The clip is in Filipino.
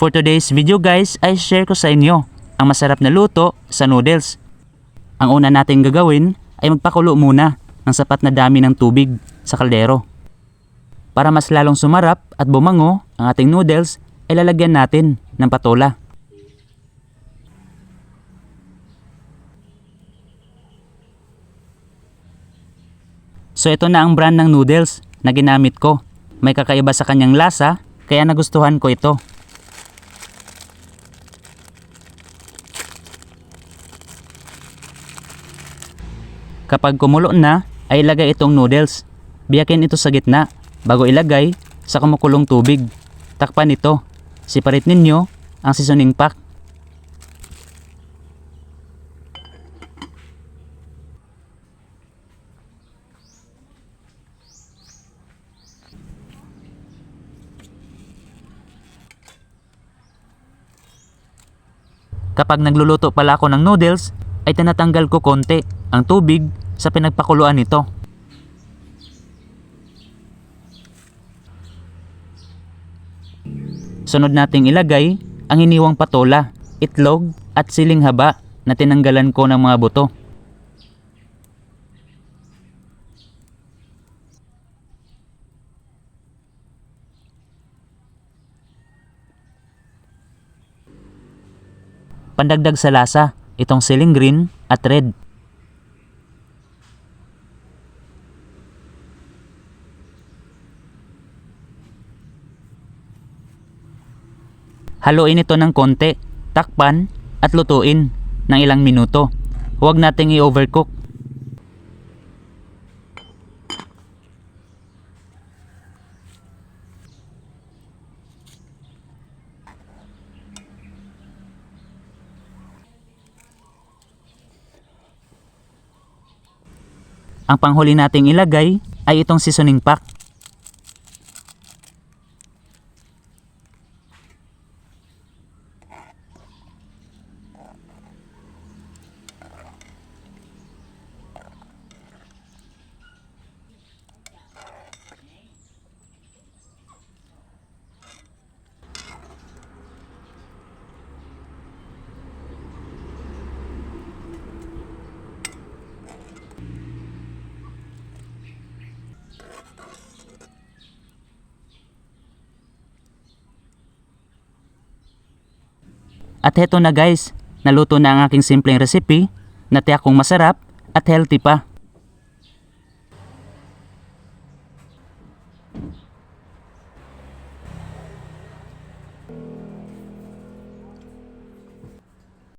For today's video guys, ay share ko sa inyo ang masarap na luto sa noodles. Ang una natin gagawin ay magpakulo muna ng sapat na dami ng tubig sa kaldero. Para mas lalong sumarap at bumango ang ating noodles, ay lalagyan natin ng patola. So ito na ang brand ng noodles na ginamit ko. May kakaiba sa kanyang lasa, kaya nagustuhan ko ito. Kapag kumulo na, ay ilagay itong noodles. Biyakin ito sa gitna bago ilagay sa kumukulong tubig. Takpan ito. Separate ninyo ang seasoning pack. Kapag nagluluto pala ako ng noodles, ay tinatanggal ko konti ang tubig sa pinagpakuluan nito. Sunod nating ilagay ang hiniwang patola, itlog at siling haba na tinanggalan ko ng mga buto. Pandagdag sa lasa, itong siling green at red. Haluin ito ng konti, takpan at lutuin ng ilang minuto. Huwag nating i-overcook. Ang panghuli nating ilagay ay itong seasoning pack. At heto na guys, naluto na ang aking simpleng recipe na tiyak kong masarap at healthy pa.